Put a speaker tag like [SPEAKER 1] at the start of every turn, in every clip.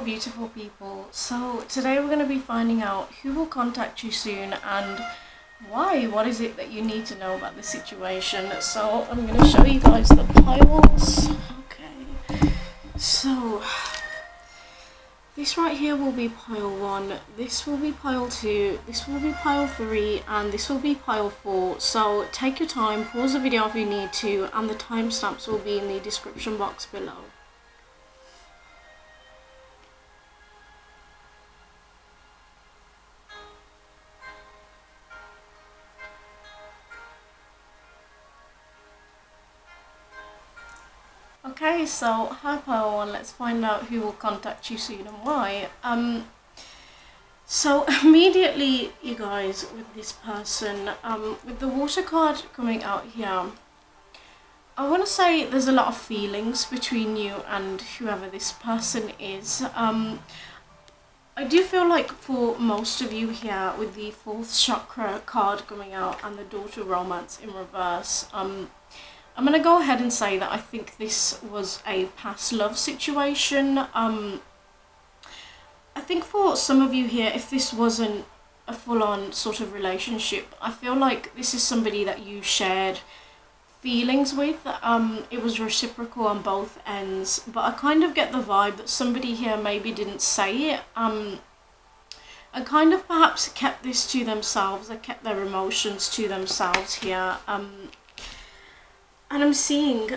[SPEAKER 1] beautiful people. So today we're going to be finding out who will contact you soon and why. What is it that you need to know about the situation? So I'm going to show you guys the piles. Okay, so this right here will be pile 1, this will be pile 2, this will be pile 3, and this will be pile 4. So take your time, pause the video if you need to, and the timestamps will be in the description box below. Okay, so hi pile 1, let's find out who will contact you soon and why. So immediately, you guys, with this person, with the water card coming out here, I want to say there's a lot of feelings between you and whoever this person is. I do feel like for most of you here, with the 4th chakra card coming out and the daughter romance in reverse, I'm going to go ahead and say that I think this was a past love situation. I think for some of you here, if this wasn't a full-on sort of relationship, I feel like this is somebody that you shared feelings with. It was reciprocal on both ends, but I kind of get the vibe that somebody here maybe didn't say it, and kind of perhaps kept this to themselves. They kept their emotions to themselves here. And I'm seeing,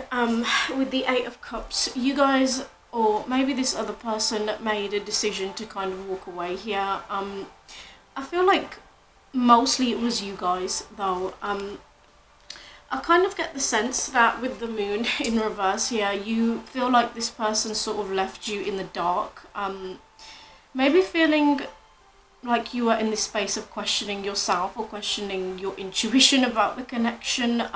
[SPEAKER 1] with the 8 of Cups, you guys, or maybe this other person, made a decision to kind of walk away here. I feel like mostly it was you guys, though. I kind of get the sense that with the moon in reverse here, you feel like this person sort of left you in the dark. Maybe feeling like you were in this space of questioning yourself or questioning your intuition about the connection.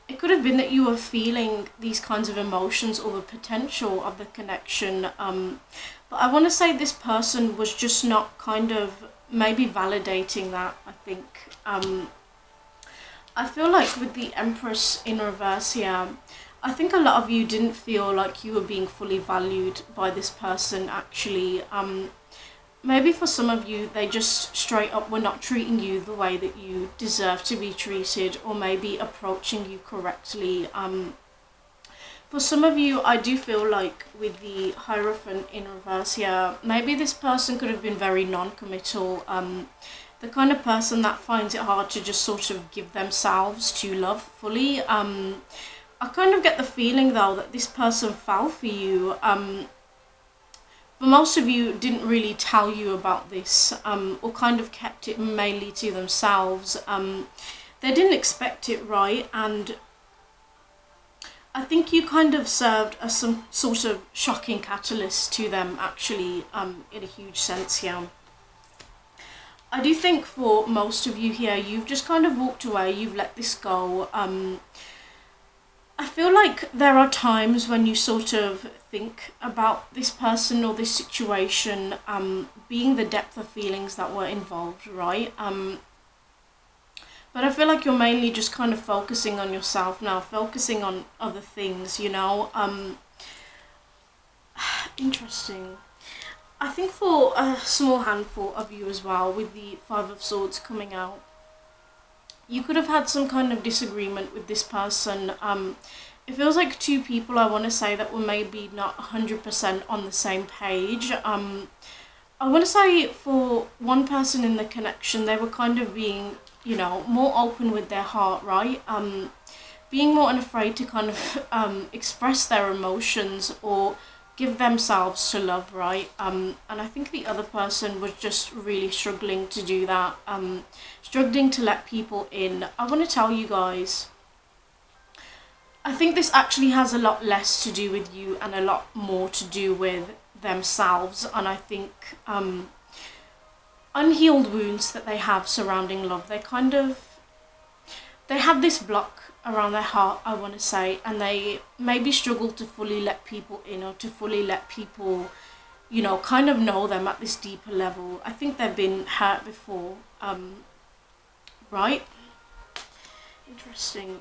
[SPEAKER 1] It could have been that you were feeling these kinds of emotions or the potential of the connection. But I want to say this person was just not kind of maybe validating that, I think. I feel like with the Empress in reverse here, I think a lot of you didn't feel like you were being fully valued by this person, actually. Maybe for some of you, they just straight up were not treating you the way that you deserve to be treated, or maybe approaching you correctly. For some of you, I do feel like with the Hierophant in reverse here, maybe this person could have been very non-committal. The kind of person that finds it hard to just sort of give themselves to love fully. I kind of get the feeling, though, that this person fell for you. But most of you didn't really tell you about this, or kind of kept it mainly to themselves. They didn't expect it, right? And I think you kind of served as some sort of shocking catalyst to them, actually, in a huge sense here. I do think for most of you here, you've just kind of walked away, you've let this go. I feel like there are times when you sort of think about this person or this situation being the depth of feelings that were involved, right? But I feel like you're mainly just kind of focusing on yourself now, focusing on other things, you know. Interesting. I think for a small handful of you as well, with the 5 of Swords coming out, you could have had some kind of disagreement with this person. It feels like 2 people, I want to say, that were maybe not 100% on the same page. I want to say for one person in the connection, they were kind of being, you know, more open with their heart, right? Being more unafraid to kind of express their emotions or give themselves to love, right? And I think the other person was just really struggling to do that, struggling to let people in. I want to tell you guys, I think this actually has a lot less to do with you and a lot more to do with themselves. And I think unhealed wounds that they have surrounding love, they have this block around their heart, I want to say, and they maybe struggle to fully let people in, or to fully let people, you know, kind of know them at this deeper level. I think they've been hurt before, right? Interesting.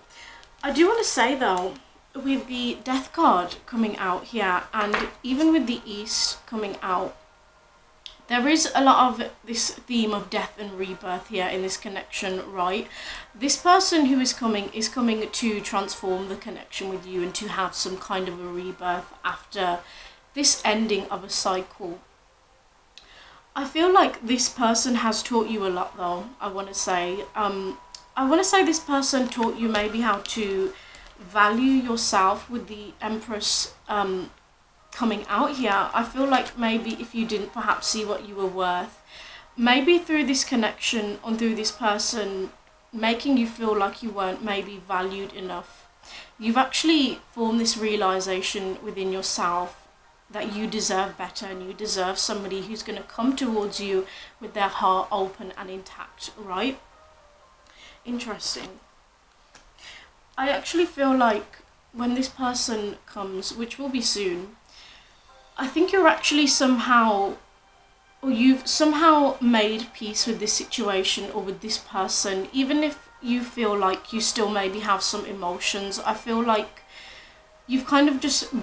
[SPEAKER 1] I do want to say, though, with the Death card coming out here, and even with the East coming out, there is a lot of this theme of death and rebirth here in this connection, right? This person who is coming to transform the connection with you and to have some kind of a rebirth after this ending of a cycle. I feel like this person has taught you a lot, though. I want to say this person taught you maybe how to value yourself with the Empress coming out here. I feel like maybe if you didn't perhaps see what you were worth, maybe through this connection or through this person making you feel like you weren't maybe valued enough, you've actually formed this realization within yourself that you deserve better, and you deserve somebody who's going to come towards you with their heart open and intact, right? Interesting. I actually feel like when this person comes, which will be soon, I think you're actually you've somehow made peace with this situation or with this person, even if you feel like you still maybe have some emotions. I feel like you've kind of just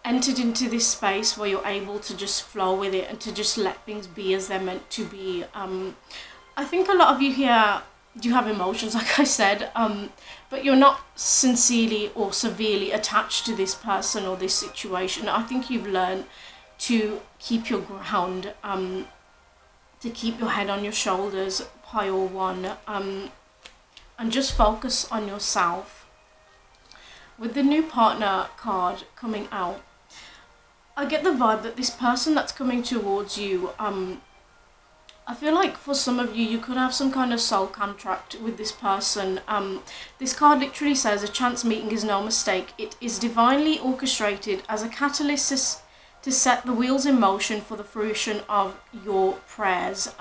[SPEAKER 1] entered into this space where you're able to just flow with it and to just let things be as they're meant to be. I think a lot of you here do have emotions, like I said, but you're not sincerely or severely attached to this person or this situation. I think you've learned to keep your ground, to keep your head on your shoulders, pile one, and just focus on yourself. With the new partner card coming out, I get the vibe that this person that's coming towards you, I feel like for some of you, you could have some kind of soul contract with this person. This card literally says, a chance meeting is no mistake. It is divinely orchestrated as a catalyst to set the wheels in motion for the fruition of your prayers.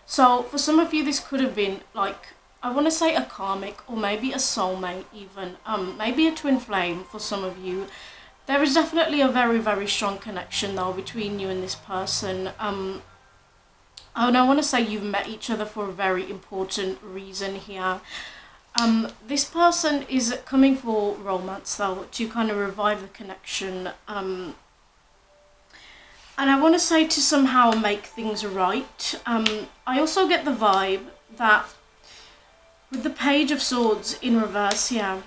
[SPEAKER 1] So for some of you, this could have been like, I want to say a karmic or maybe a soulmate even, maybe a twin flame for some of you. There is definitely a very, very strong connection though between you and this person. And I want to say you've met each other for a very important reason here. This person is coming for romance though, to kind of revive the connection. And I want to say to somehow make things right. I also get the vibe that with the Page of Swords in reverse here,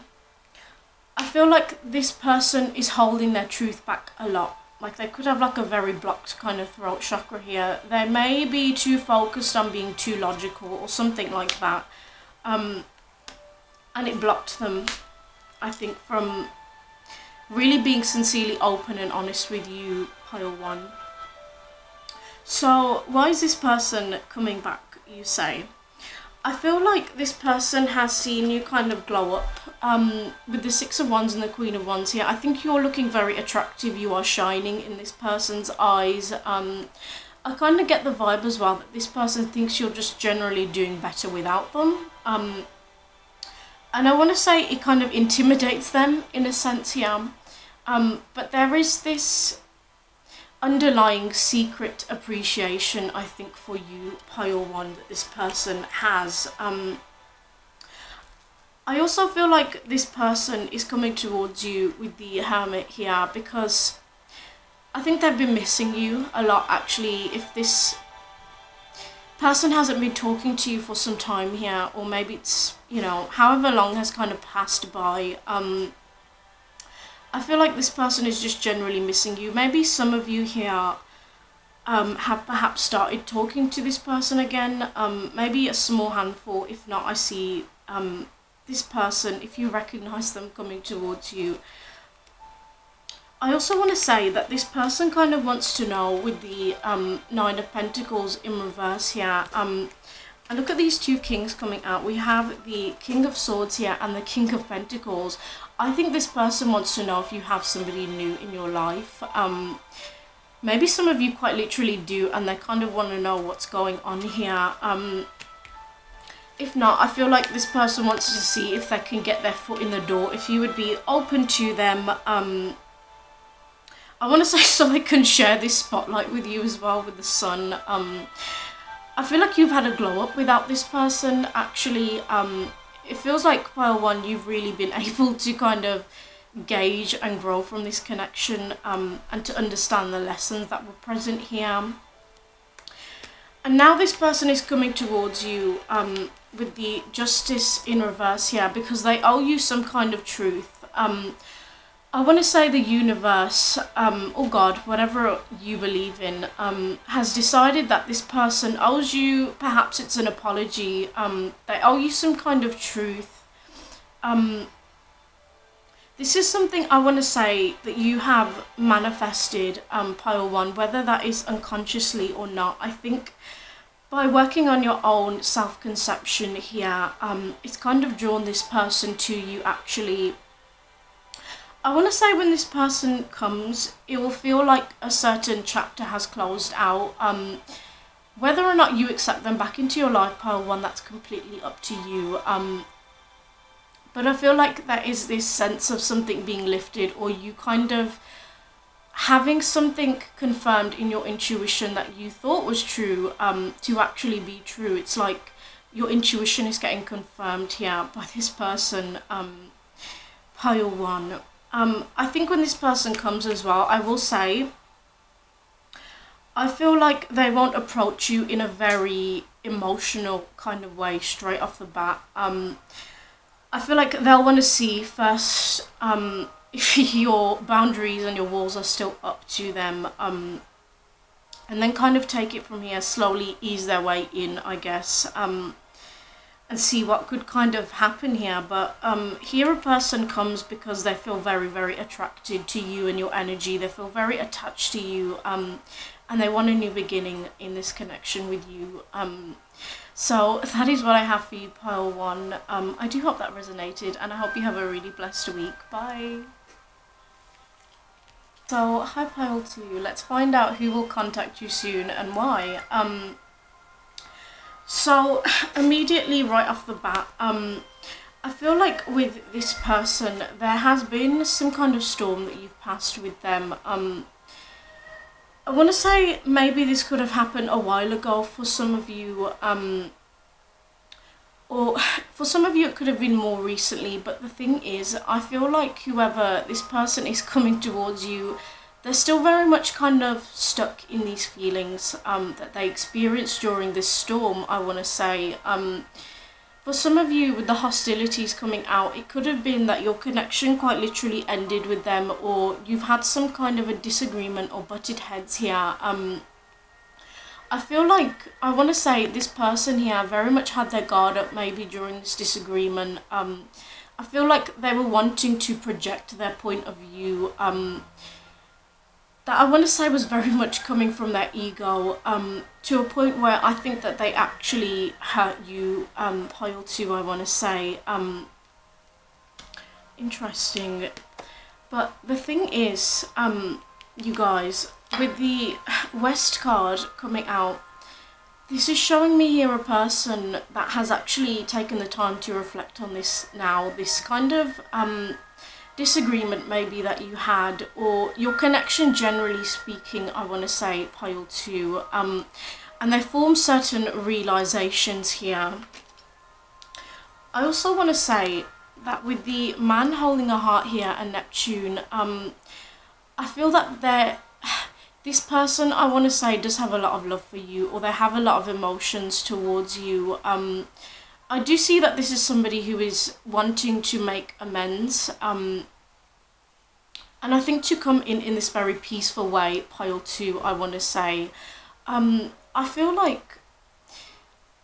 [SPEAKER 1] I feel like this person is holding their truth back a lot. Like they could have like a very blocked kind of throat chakra here. They may be too focused on being too logical or something like that. And it blocked them, I think, from really being sincerely open and honest with you, pile one. So why is this person coming back, you say? I feel like this person has seen you kind of glow up. With the Six of Wands and the Queen of Wands here, I think you're looking very attractive. You are shining in this person's eyes. I kind of get the vibe as well that this person thinks you're just generally doing better without them. And I want to say it kind of intimidates them in a sense here. But there is this underlying secret appreciation, I think, for you, pile one, that this person has. I also feel like this person is coming towards you with the Hermit here because I think they've been missing you a lot, actually. If this person hasn't been talking to you for some time here, or maybe it's, you know, however long has kind of passed by, I feel like this person is just generally missing you. Maybe some of you here have perhaps started talking to this person again. Maybe a small handful. If not, I see this person, if you recognize them coming towards you. I also want to say that this person kind of wants to know with the Nine of Pentacles in reverse here. And look at these two kings coming out. We have the King of Swords here and the King of Pentacles. I think this person wants to know if you have somebody new in your life. Maybe some of you quite literally do, and they kind of want to know what's going on here. If not, I feel like this person wants to see if they can get their foot in the door, if you would be open to them. I want to say so they can share this spotlight with you as well, with the sun. I feel like you've had a glow up without this person, actually. it feels like pile one, you've really been able to kind of gauge and grow from this connection, and to understand the lessons that were present here. And now this person is coming towards you with the justice in reverse here, because they owe you some kind of truth. I want to say the universe, or God, whatever you believe in, has decided that this person owes you, perhaps it's an apology, they owe you some kind of truth. This is something I want to say that you have manifested, pile one, whether that is unconsciously or not. I think by working on your own self-conception here, it's kind of drawn this person to you actually. I want to say when this person comes, it will feel like a certain chapter has closed out. Whether or not you accept them back into your life, pile one, that's completely up to you. But I feel like there is this sense of something being lifted, or you kind of having something confirmed in your intuition that you thought was true, to actually be true. It's like your intuition is getting confirmed here by this person, pile one. I think when this person comes as well, I will say, I feel like they won't approach you in a very emotional kind of way straight off the bat. I feel like they'll want to see first if your boundaries and your walls are still up to them, and then kind of take it from here, slowly ease their way in, I guess, and see what could kind of happen here. But here a person comes because they feel very, very attracted to you and your energy. They feel very attached to you, and they want a new beginning in this connection with you. So that is what I have for you, pile one. I do hope that resonated, and I hope you have a really blessed week. Bye. So, hi pile two. Let's find out who will contact you soon and why. So immediately right off the bat, I feel like with this person, there has been some kind of storm that you've passed with them. I want to say maybe this could have happened a while ago for some of you, or for some of you it could have been more recently, but the thing is, I feel like whoever this person is coming towards you, they're still very much kind of stuck in these feelings that they experienced during this storm, I want to say. For some of you, with the hostilities coming out, it could have been that your connection quite literally ended with them, or you've had some kind of a disagreement or butted heads here. I feel like, I want to say, this person here very much had their guard up maybe during this disagreement. I feel like they were wanting to project their point of view, that I want to say was very much coming from their ego, to a point where I think that they actually hurt you, pile two, I want to say. Interesting. But the thing is, you guys, with the West card coming out, this is showing me here a person that has actually taken the time to reflect on this now, this kind of disagreement maybe that you had, or your connection generally speaking, I want to say, pile two, and they form certain realizations here. I also want to say that with the man holding a heart here and Neptune, I feel that this person, I want to say, does have a lot of love for you, or they have a lot of emotions towards you. I do see that this is somebody who is wanting to make amends, and I think to come in this very peaceful way, pile two, I want to say. I feel like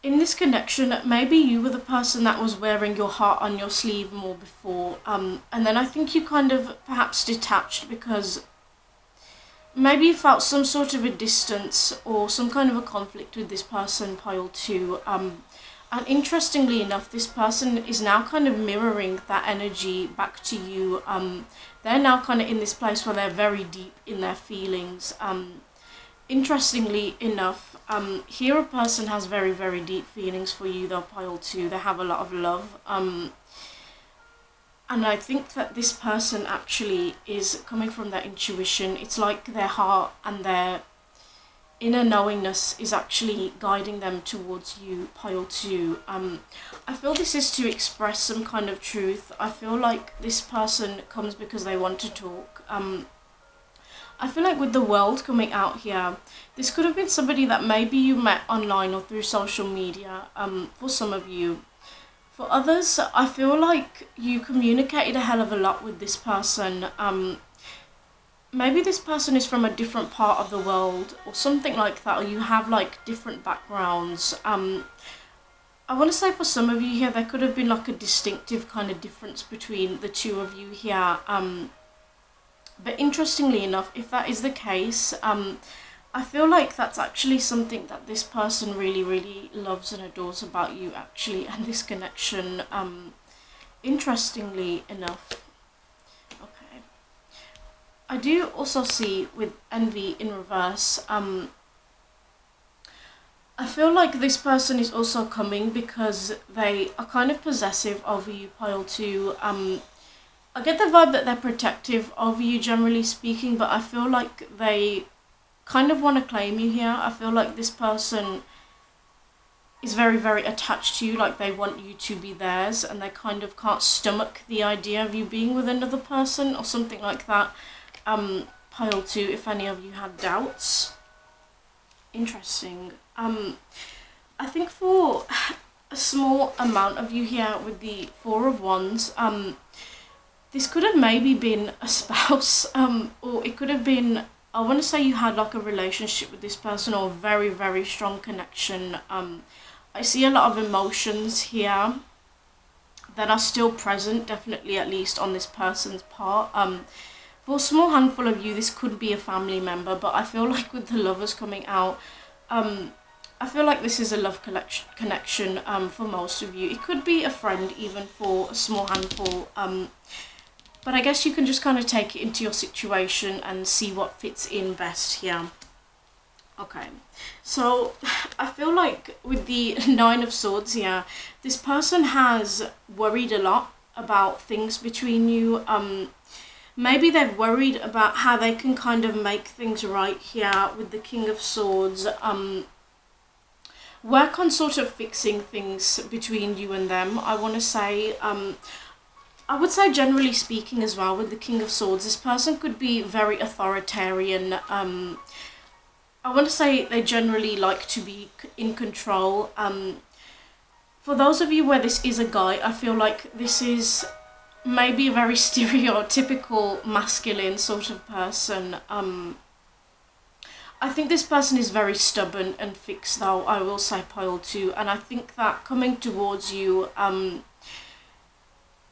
[SPEAKER 1] in this connection, maybe you were the person that was wearing your heart on your sleeve more before, and then I think you kind of perhaps detached because maybe you felt some sort of a distance or some kind of a conflict with this person, pile two. And interestingly enough, this person is now kind of mirroring that energy back to you. They're now kind of in this place where they're very deep in their feelings. Interestingly enough, here a person has very, very deep feelings for you, though, pile two. They have a lot of love. And I think that this person actually is coming from their intuition. It's like their heart and their inner knowingness is actually guiding them towards you, pile 2. I feel this is to express some kind of truth. I feel like this person comes because they want to talk. I feel like with the world coming out here, this could have been somebody that maybe you met online or through social media, for some of you. For others, I feel like you communicated a hell of a lot with this person. Maybe this person is from a different part of the world or something like that, or you have like different backgrounds. I want to say for some of you here, there could have been like a distinctive kind of difference between the two of you here. But interestingly enough, if that is the case, I feel like that's actually something that this person really, really loves and adores about you, actually, and this connection, interestingly enough. Okay. I do also see with envy in reverse, I feel like this person is also coming because they are kind of possessive over you, pile 2. I get the vibe that they're protective of you, generally speaking, but I feel like they kind of want to claim you here. I feel like this person is very, very attached to you, like they want you to be theirs, and they kind of can't stomach the idea of you being with another person or something like that. Pile 2, if any of you had doubts. Interesting. I think for a small amount of you here with the 4 of Wands, this could have maybe been a spouse, or it could have been, I want to say you had like a relationship with this person or a very, very strong connection. I see a lot of emotions here that are still present, definitely at least on this person's part. For a small handful of you, this could be a family member, but I feel like with the Lovers coming out, I feel like this is a love connection for most of you. It could be a friend even for a small handful. But I guess you can just kind of take it into your situation and see what fits in best here. Okay, so I feel like with the 9 of Swords here, this person has worried a lot about things between you. Maybe they've worried about how they can kind of make things right here with the King of Swords. Work on sort of fixing things between you and them, I want to say. I would say generally speaking as well with the King of Swords, this person could be very authoritarian. I want to say they generally like to be in control. For those of you where this is a guy, I feel like this is maybe a very stereotypical masculine sort of person. I think this person is very stubborn and fixed though, I will say, pile 2, and I think that coming towards you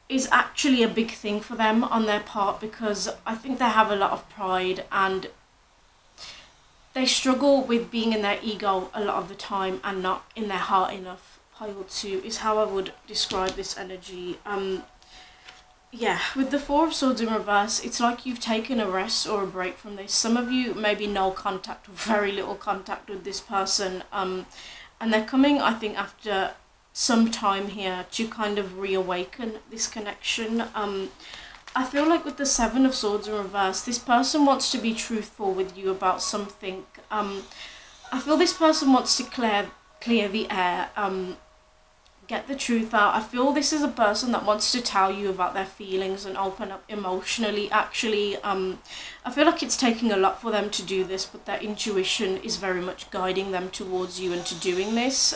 [SPEAKER 1] is actually a big thing for them on their part, because I think they have a lot of pride and they struggle with being in their ego a lot of the time and not in their heart enough. Pile 2 is how I would describe this energy. Yeah, with the 4 of Swords in reverse, it's like you've taken a rest or a break from this. Some of you maybe no contact or very little contact with this person, and they're coming, I think, after some time here to kind of reawaken this connection. I feel like with the 7 of Swords in reverse, this person wants to be truthful with you about something. I feel this person wants to clear the air, get the truth out. I feel this is a person that wants to tell you about their feelings and open up emotionally, actually. I feel like it's taking a lot for them to do this, but their intuition is very much guiding them towards you and to doing this.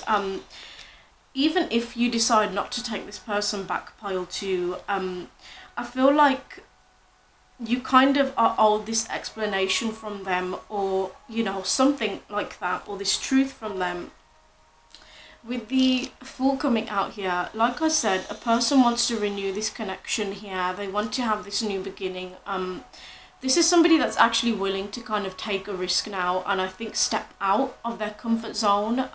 [SPEAKER 1] Even if you decide not to take this person back, pile 2, I feel like you kind of are owed this explanation from them, or, you know, something like that, or this truth from them. With the Fool coming out here, like I said, a person wants to renew this connection here. They want to have this new beginning. This is somebody that's actually willing to kind of take a risk now, and I think step out of their comfort zone.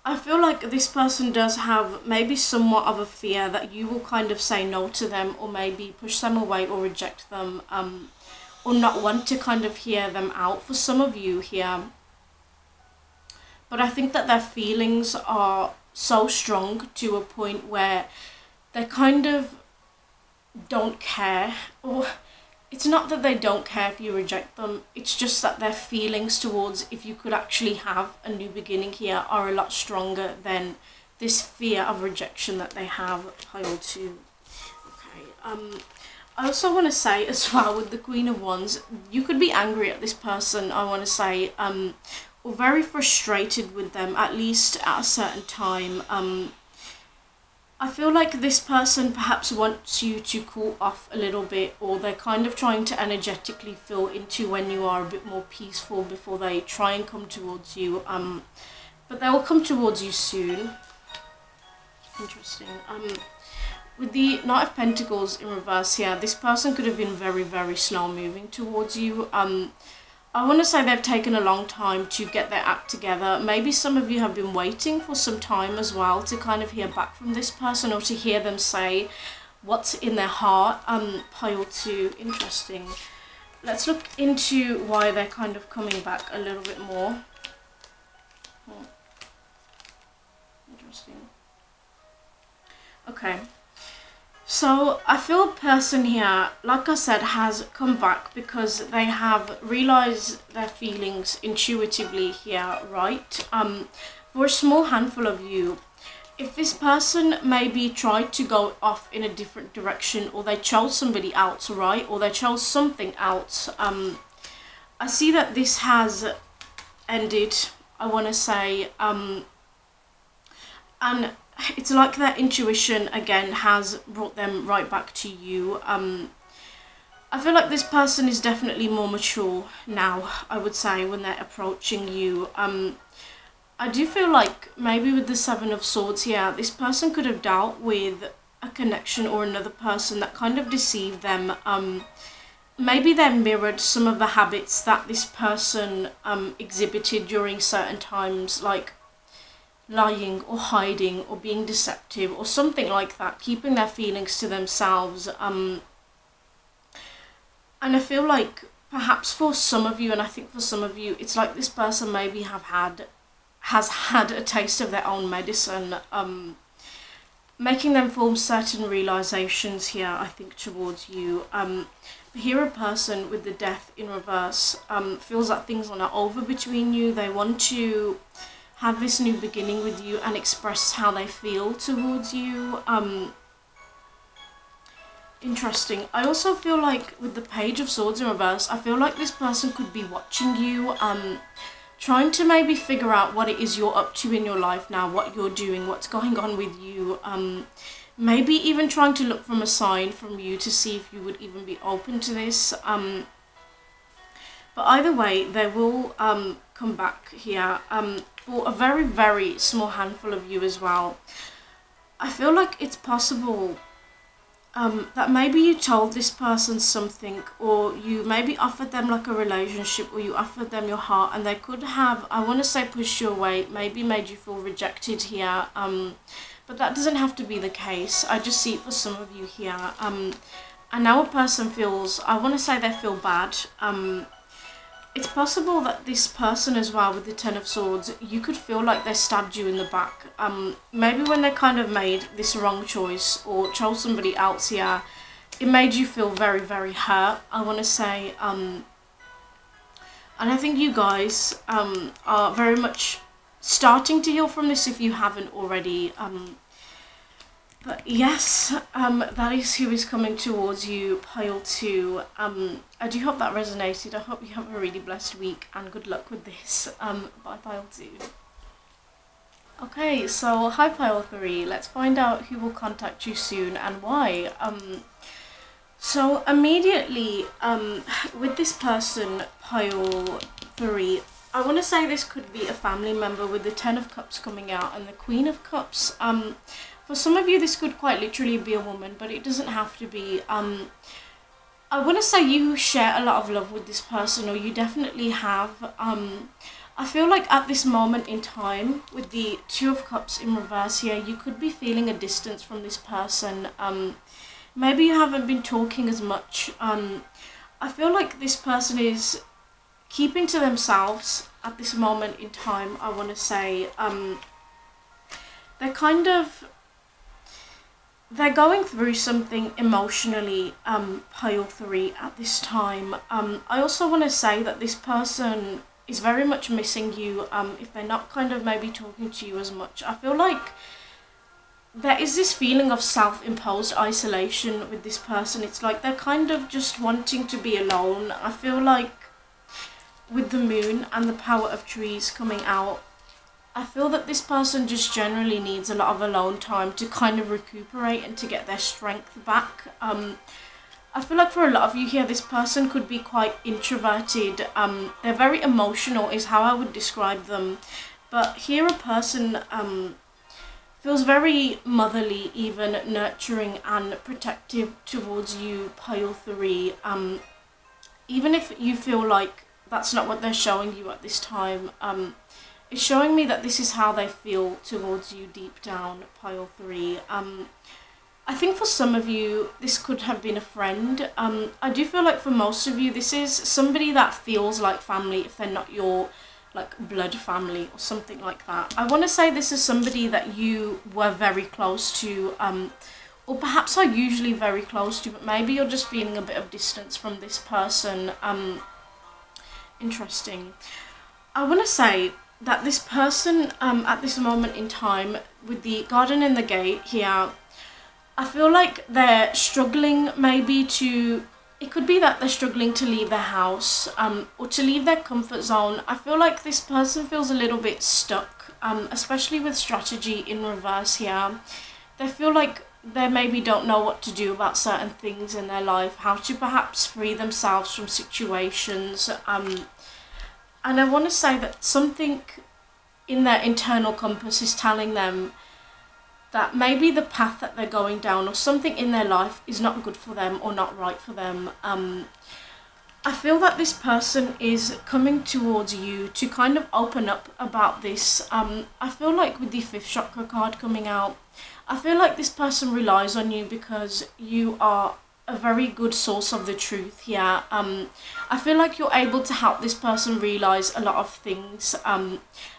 [SPEAKER 1] I feel like this person does have maybe somewhat of a fear that you will kind of say no to them, or maybe push them away or reject them, or not want to kind of hear them out for some of you here. But I think that their feelings are so strong to a point where they kind of don't care, or it's not that they don't care if you reject them, it's just that their feelings towards if you could actually have a new beginning here are a lot stronger than this fear of rejection that they have, pile 2. Okay, I also want to say as well with the Queen of Wands, you could be angry at this person, I want to say, or very frustrated with them, at least at a certain time. I feel like this person perhaps wants you to cool off a little bit, or they're kind of trying to energetically fill into when you are a bit more peaceful before they try and come towards you. But they will come towards you soon. Interesting. With the Knight of Pentacles in reverse here, this person could have been very, very slow moving towards you. I want to say they've taken a long time to get their act together. Maybe some of you have been waiting for some time as well to kind of hear back from this person, or to hear them say what's in their heart. Pile 2, interesting. Let's look into why they're kind of coming back a little bit more. Interesting. Okay. So I feel a person here, like I said, has come back because they have realised their feelings intuitively here, right? For a small handful of you, if this person maybe tried to go off in a different direction, or they chose somebody else, right? Or they chose something else, I see that this has ended, I want to say, and it's like their intuition again has brought them right back to you. I feel like this person is definitely more mature now, I would say, when they're approaching you. I do feel like maybe with the 7 of Swords here, this person could have dealt with a connection or another person that kind of deceived them. Maybe they mirrored some of the habits that this person exhibited during certain times, like lying or hiding or being deceptive or something like that, keeping their feelings to themselves. And I feel like perhaps for some of you, and I think for some of you, it's like this person maybe has had a taste of their own medicine, making them form certain realizations here, I think, towards you. Here a person with the Death in reverse feels that things are not over between you. They want to have this new beginning with you and express how they feel towards you. Interesting. I also feel like with the Page of Swords in reverse, I feel like this person could be watching you, trying to maybe figure out what it is you're up to in your life now, what you're doing, what's going on with you. Maybe even trying to look from a sign from you to see if you would even be open to this. But either way, they will come back here. For a very, very small handful of you as well, I feel like it's possible that maybe you told this person something, or you maybe offered them like a relationship, or you offered them your heart, and they could have, I want to say, pushed you away, maybe made you feel rejected here. But that doesn't have to be the case. I just see it for some of you here. And now a person feels, I want to say they feel bad. It's possible that this person as well with the 10 of Swords, you could feel like they stabbed you in the back. Maybe when they kind of made this wrong choice or chose somebody else here, it made you feel very, very hurt, I want to say. And I think you guys are very much starting to heal from this if you haven't already. But yes, that is who is coming towards you, pile 2. I do hope that resonated. I hope you have a really blessed week and good luck with this. Bye, pile 2. Okay, so hi pile 3. Let's find out who will contact you soon and why. So immediately, with this person, pile 3, I want to say this could be a family member with the 10 of Cups coming out and the Queen of Cups. For some of you, this could quite literally be a woman, but it doesn't have to be. I want to say you share a lot of love with this person, or you definitely have. I feel like at this moment in time, with the 2 of Cups in reverse here, you could be feeling a distance from this person. Maybe you haven't been talking as much. I feel like this person is keeping to themselves at this moment in time, I want to say. They're kind of, they're going through something emotionally, pile 3 at this time. I also want to say that this person is very much missing you, if they're not kind of maybe talking to you as much. I feel like there is this feeling of self-imposed isolation with this person. It's like they're kind of just wanting to be alone. I feel like with the moon and the power of trees coming out, I feel that this person just generally needs a lot of alone time to kind of recuperate and to get their strength back. I feel like for a lot of you here, this person could be quite introverted. They're very emotional is how I would describe them. But here a person feels very motherly, even nurturing and protective towards you, pile 3. Even if you feel like that's not what they're showing you at this time, it's showing me that this is how they feel towards you deep down, pile 3. I think for some of you, this could have been a friend. I do feel like for most of you, this is somebody that feels like family if they're not your like blood family or something like that. I want to say this is somebody that you were very close to, or perhaps are usually very close to, but maybe you're just feeling a bit of distance from this person. Interesting. I want to say that this person, at this moment in time, with the garden and the gate here, I feel like they're struggling maybe to, it could be that they're struggling to leave their house, or to leave their comfort zone. I feel like this person feels a little bit stuck, especially with strategy in reverse here. They feel like they maybe don't know what to do about certain things in their life, how to perhaps free themselves from situations. And I want to say that something in their internal compass is telling them that maybe the path that they're going down or something in their life is not good for them or not right for them. I feel that this person is coming towards you to kind of open up about this. I feel like with the 5th chakra card coming out, I feel like this person relies on you because you are a very good source of the truth here. I feel like you're able to help this person realize a lot of things,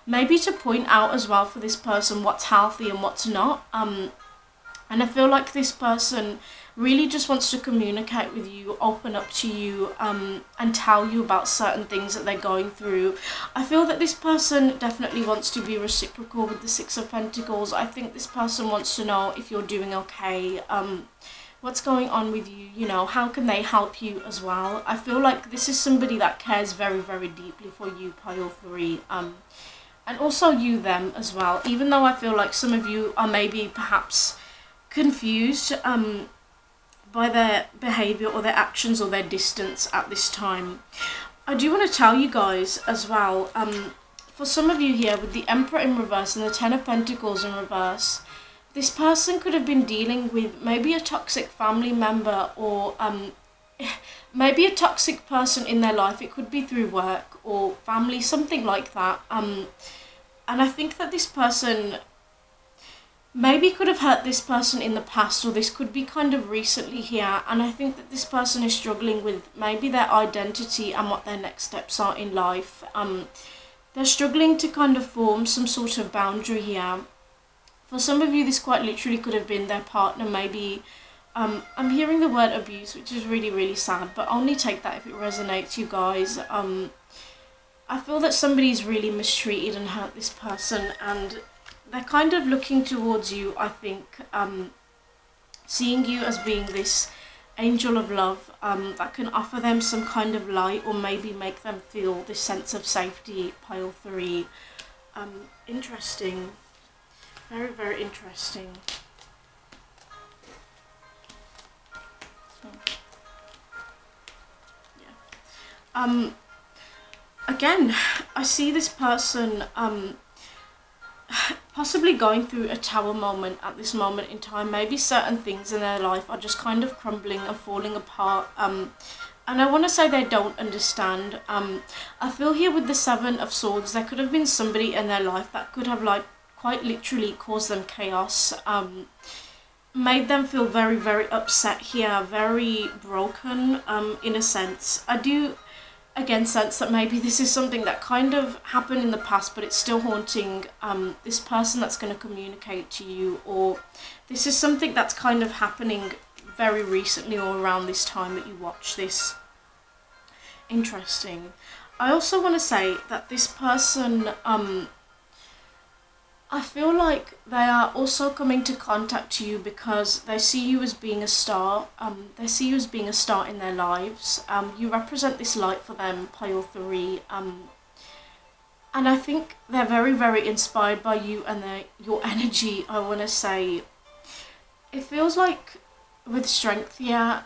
[SPEAKER 1] maybe to point out as well for this person what's healthy and what's not. And I feel like this person really just wants to communicate with you, open up to you, and tell you about certain things that they're going through. I feel that this person definitely wants to be reciprocal with the 6 of Pentacles. I think this person wants to know if you're doing okay, what's going on with you, you know, how can they help you as well. I feel like this is somebody that cares very, very deeply for you, pile 3, and also you, them as well, even though I feel like some of you are maybe perhaps confused by their behaviour or their actions or their distance at this time. I do want to tell you guys as well, for some of you here with the Emperor in reverse and the 10 of Pentacles in reverse, this person could have been dealing with maybe a toxic family member or maybe a toxic person in their life. It could be through work or family, something like that. And I think that this person maybe could have hurt this person in the past, or this could be kind of recently here. And I think that this person is struggling with maybe their identity and what their next steps are in life. They're struggling to kind of form some sort of boundary here. For some of you, this quite literally could have been their partner, maybe. I'm hearing the word abuse, which is really, really sad, but only take that if it resonates, you guys. I feel that somebody's really mistreated and hurt this person, and they're kind of looking towards you, I think, seeing you as being this angel of love that can offer them some kind of light or maybe make them feel this sense of safety, pile 3. Interesting. Very, very interesting. Yeah. Again, I see this person possibly going through a tower moment at this moment in time. Maybe certain things in their life are just kind of crumbling and falling apart. And I want to say they don't understand. I feel here with the 7 of Swords, there could have been somebody in their life that could have like quite literally caused them chaos, made them feel very, very upset here, very broken, in a sense. I do again sense that maybe this is something that kind of happened in the past, but it's still haunting this person that's going to communicate to you, or this is something that's kind of happening very recently or around this time that you watch this. Interesting. I also want to say that this person, I feel like they are also coming to contact you because they see you as being a star. They see you as being a star in their lives. You represent this light for them, pile 3. And I think they're very, very inspired by you and your energy, I want to say. It feels like with strength, yeah,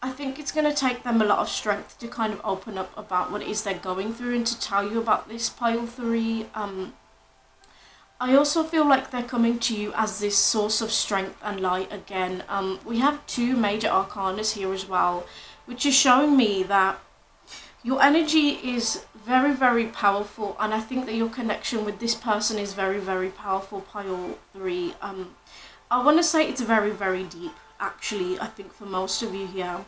[SPEAKER 1] I think it's going to take them a lot of strength to kind of open up about what it is they're going through and to tell you about this pile 3. I also feel like they're coming to you as this source of strength and light again. We have 2 major arcanas here as well, which is showing me that your energy is very, very powerful, and I think that your connection with this person is very, very powerful, pile 3. I want to say it's very, very deep, actually, I think for most of you here.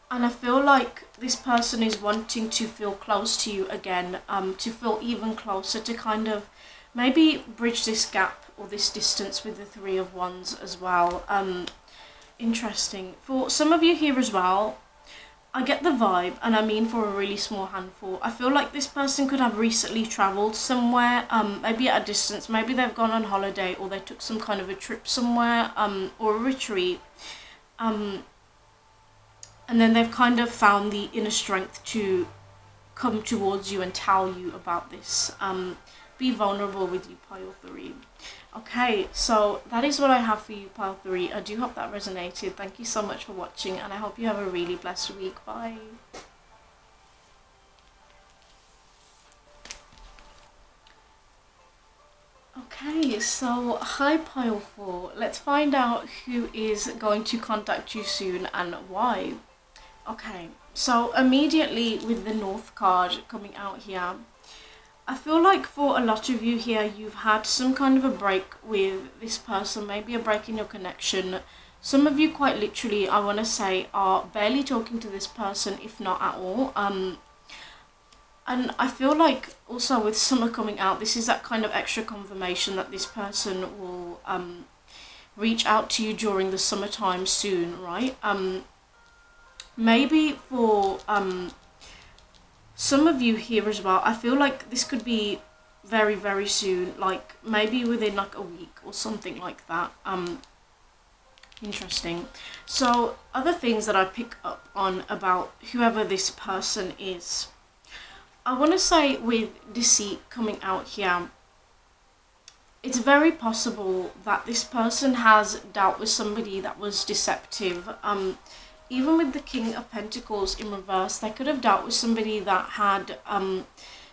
[SPEAKER 1] And I feel like this person is wanting to feel close to you again, to feel even closer, to kind of maybe bridge this gap or this distance with the 3 of Wands as well. Interesting. For some of you here as well, I get the vibe, and I mean for a really small handful, I feel like this person could have recently travelled somewhere, maybe at a distance, maybe they've gone on holiday, or they took some kind of a trip somewhere, or a retreat. And then they've kind of found the inner strength to come towards you and tell you about this. Be vulnerable with you, pile 3. Okay, so that is what I have for you, pile 3. I do hope that resonated. Thank you so much for watching, and I hope you have a really blessed week. Bye. Okay, so hi pile 4. Let's find out who is going to contact you soon and why. Okay, so immediately with the North card coming out here, I feel like for a lot of you here, you've had some kind of a break with this person, maybe a break in your connection. Some of you quite literally, I want to say, are barely talking to this person, if not at all. And I feel like also with summer coming out, this is that kind of extra confirmation that this person will reach out to you during the summertime soon, right? Maybe for some of you here as well, I feel like this could be very, very soon, like maybe within like a week or something like that. Interesting. So other things that I pick up on about whoever this person is, I want to say with deceit coming out here, it's very possible that this person has dealt with somebody that was deceptive. Even with the King of Pentacles in reverse, they could have dealt with somebody that had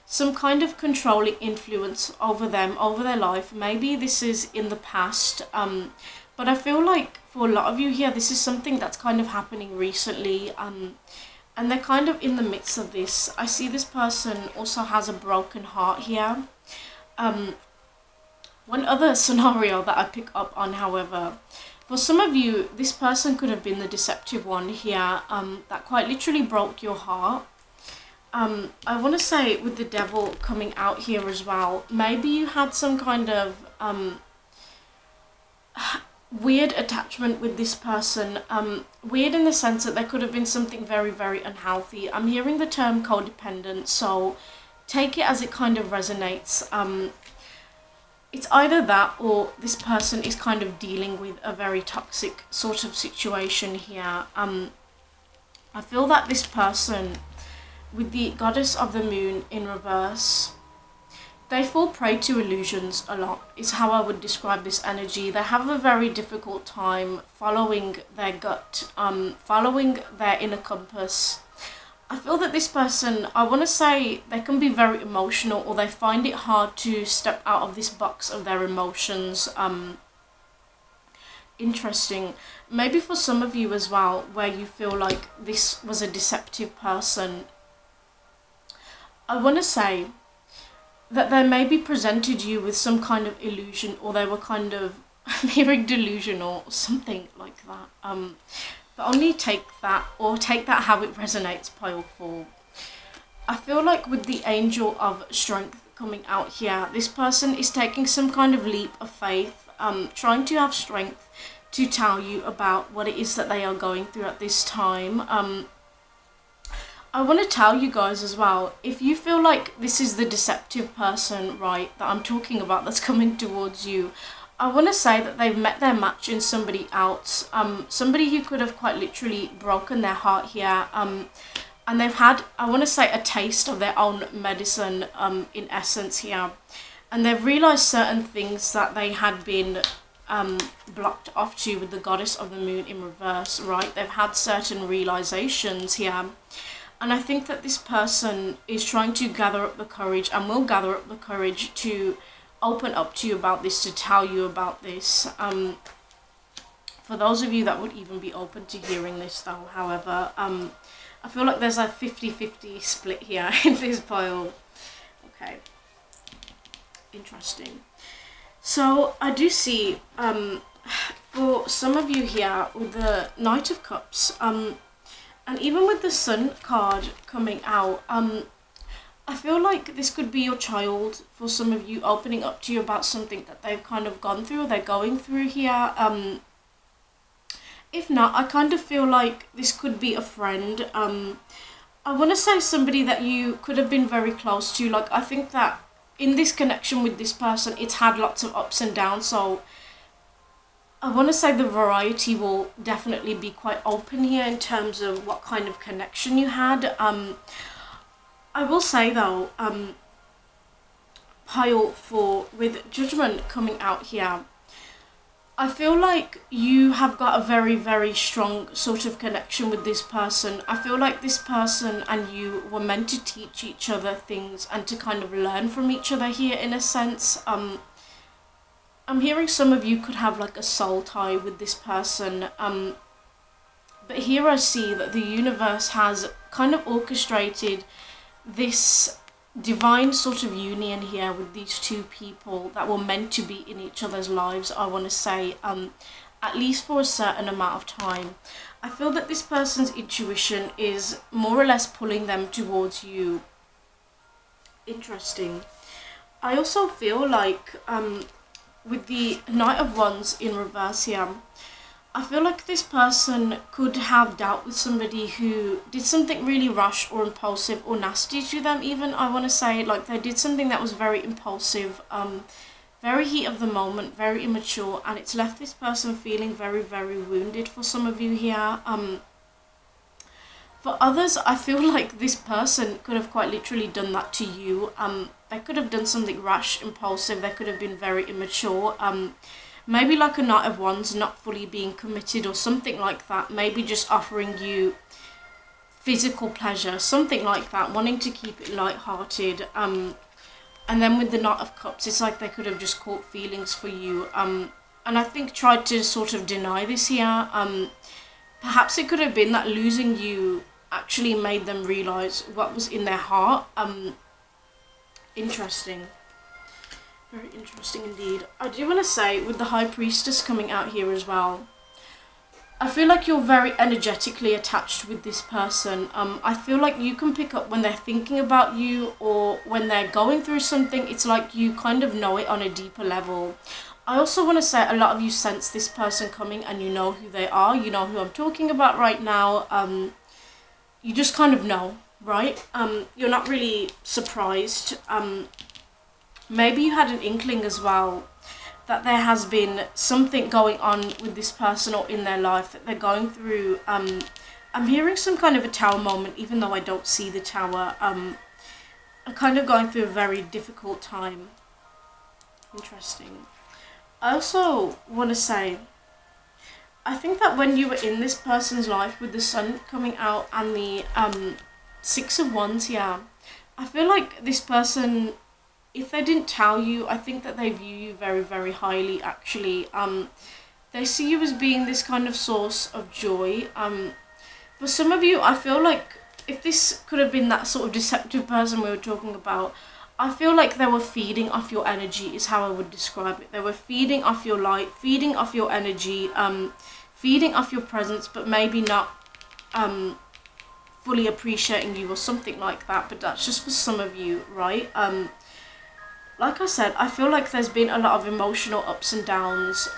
[SPEAKER 1] some kind of controlling influence over them, over their life. Maybe this is in the past, but I feel like for a lot of you here, this is something that's kind of happening recently, and they're kind of in the midst of this. I see this person also has a broken heart here. One other scenario that I pick up on, however, for some of you, this person could have been the deceptive one here, that quite literally broke your heart. I want to say with the Devil coming out here as well, maybe you had some kind of weird attachment with this person. Weird in the sense that there could have been something very, very unhealthy. I'm hearing the term codependent, so take it as it kind of resonates. It's either that or this person is kind of dealing with a very toxic sort of situation here. I feel that this person, with the Goddess of the Moon in reverse, they fall prey to illusions a lot, is how I would describe this energy. They have a very difficult time following their gut, following their inner compass. I feel that this person, I want to say, they can be very emotional, or they find it hard to step out of this box of their emotions. Interesting. Maybe for some of you as well, where you feel like this was a deceptive person, I want to say that they maybe presented you with some kind of illusion, or they were kind of, I'm hearing delusional or something like that. but only take that how it resonates, pile 4. I feel like with the Angel of Strength coming out here, this person is taking some kind of leap of faith, trying to have strength to tell you about what it is that they are going through at this time. I want to tell you guys as well, if you feel like this is the deceptive person, right, that I'm talking about that's coming towards you, I want to say that they've met their match in somebody else, somebody who could have quite literally broken their heart here, and they've had, I want to say, a taste of their own medicine, in essence here, and they've realised certain things that they had been blocked off to with the Goddess of the Moon in reverse, right? They've had certain realizations here, and I think that this person is trying to gather up the courage, and will gather up the courage to open up to you about this, to tell you about this. For those of you that would even be open to hearing this though, however, I feel like there's a 50-50 split here in this pile. Okay, interesting. So I do see, for some of you here with the Knight of Cups, and even with the Sun card coming out, I feel like this could be your child, for some of you, opening up to you about something that they've kind of gone through, or they're going through here. If not, I kind of feel like this could be a friend. I want to say somebody that you could have been very close to. Like, I think that in this connection with this person, it's had lots of ups and downs, so I want to say the variety will definitely be quite open here in terms of what kind of connection you had. I will say though, pile 4, with Judgment coming out here, I feel like you have got a very, very strong sort of connection with this person. I feel like this person and you were meant to teach each other things and to kind of learn from each other here, in a sense. I'm hearing some of you could have like a soul tie with this person. But here I see that the universe has kind of orchestrated this divine sort of union here with these two people that were meant to be in each other's lives, I want to say, at least for a certain amount of time. I feel that this person's intuition is more or less pulling them towards you. Interesting. I also feel like with the Knight of Wands in reverse here, I feel like this person could have dealt with somebody who did something really rash or impulsive or nasty to them even, I want to say. Like, they did something that was very impulsive, very heat of the moment, very immature, and it's left this person feeling very, very wounded, for some of you here. For others, I feel like this person could have quite literally done that to you. They could have done something rash, impulsive, they could have been very immature. Maybe like a Knight of Wands, not fully being committed or something like that. Maybe just offering you physical pleasure, something like that, wanting to keep it light-hearted. And then with the Knight of Cups, it's like they could have just caught feelings for you. And I think tried to sort of deny this here. Perhaps it could have been that losing you actually made them realise what was in their heart. Interesting. Very interesting indeed. I do want to say, with the High Priestess coming out here as well, I feel like you're very energetically attached with this person. I feel like you can pick up when they're thinking about you or when they're going through something. It's like you kind of know it on a deeper level. I also want to say a lot of you sense this person coming and you know who they are. You know who I'm talking about right now. You just kind of know, right? You're not really surprised. Maybe you had an inkling as well that there has been something going on with this person or in their life that they're going through. I'm hearing some kind of a tower moment, even though I don't see the tower. I'm kind of going through a very difficult time. Interesting. I also want to say, I think that when you were in this person's life with the Sun coming out and the Six of Wands here, I feel like this person, if they didn't tell you, I think that they view you very, very highly, actually. They see you as being this kind of source of joy. For some of you, I feel like if this could have been that sort of deceptive person we were talking about, I feel like they were feeding off your energy, is how I would describe it. They were feeding off your light, feeding off your energy, feeding off your presence, but maybe not fully appreciating you or something like that. But that's just for some of you, right? Like I said, I feel like there's been a lot of emotional ups and downs.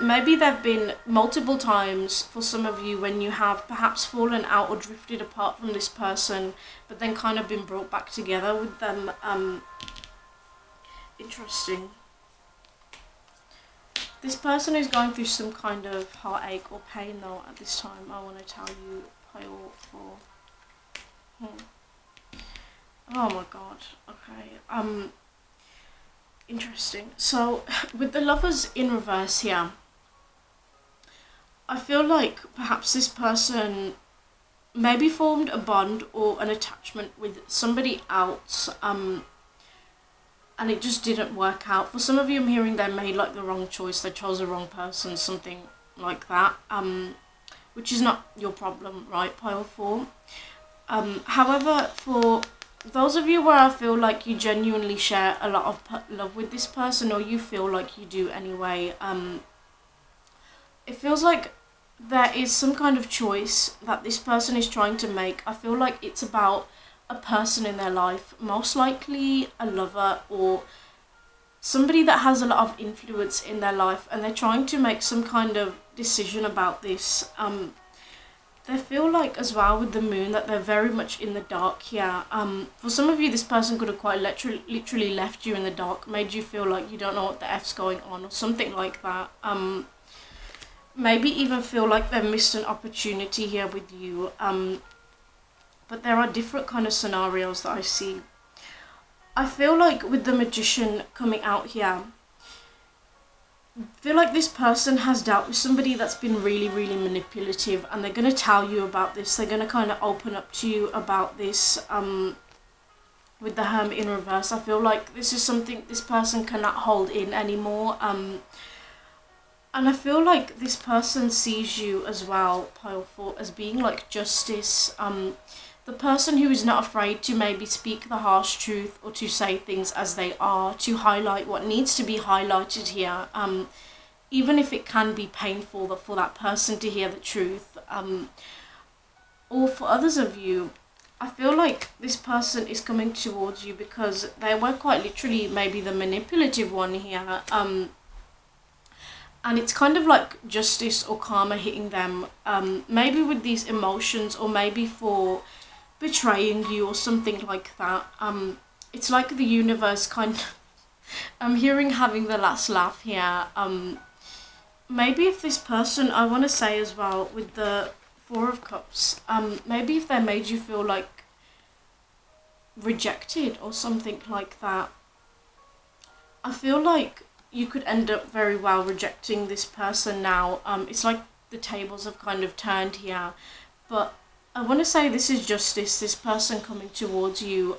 [SPEAKER 1] Maybe there have been multiple times for some of you when you have perhaps fallen out or drifted apart from this person, but then kind of been brought back together with them. Interesting. This person is going through some kind of heartache or pain though at this time. I want to tell you, pile 4. Oh my god. Okay. Interesting. So with the Lovers in reverse here, I feel like perhaps this person maybe formed a bond or an attachment with somebody else, and it just didn't work out. For some of you, I'm hearing they made like the wrong choice, they chose the wrong person, something like that, which is not your problem, right, pile 4. However, for those of you where I feel like you genuinely share a lot of love with this person, or you feel like you do anyway, it feels like there is some kind of choice that this person is trying to make. I feel like it's about a person in their life, most likely a lover or somebody that has a lot of influence in their life, and they're trying to make some kind of decision about this. They feel like as well with the moon that they're very much in the dark here. For some of you, this person could have quite literally left you in the dark, made you feel like you don't know what the F's going on or something like that. Maybe even feel like they've missed an opportunity here with you. But there are different kind of scenarios that I see. I feel like with the Magician coming out here, I feel like this person has dealt with somebody that's been really, really manipulative, and they're going to tell you about this. They're going to kind of open up to you about this. With the Hermit in reverse, I feel like this is something this person cannot hold in anymore. And I feel like this person sees you as well, pile 4, as being like justice. The person who is not afraid to maybe speak the harsh truth or to say things as they are, to highlight what needs to be highlighted here, even if it can be painful for that person to hear the truth. Or for others of you, I feel like this person is coming towards you because they were quite literally maybe the manipulative one here. And it's kind of like justice or karma hitting them, maybe with these emotions, or maybe for betraying you or something like that. It's like the universe kind of, I'm hearing having the last laugh here. Maybe if this person, I want to say as well with the 4 of Cups, maybe if they made you feel like rejected or something like that, I feel like you could end up very well rejecting this person now. It's like the tables have kind of turned here, but I want to say this is justice, this person coming towards you,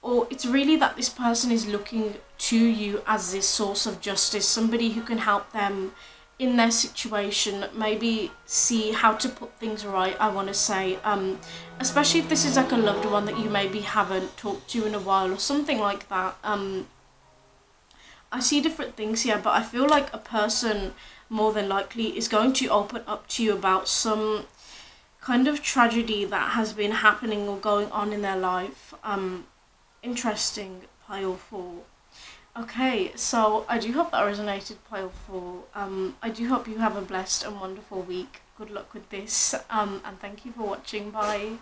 [SPEAKER 1] or it's really that this person is looking to you as this source of justice, somebody who can help them in their situation, maybe see how to put things right, I want to say, especially if this is like a loved one that you maybe haven't talked to in a while or something like that. I see different things here, but I feel like a person more than likely is going to open up to you about some kind of tragedy that has been happening or going on in their life. Interesting, pile 4. Okay, so I do hope that resonated, pile 4. I do hope you have a blessed and wonderful week. Good luck with this, and thank you for watching. Bye.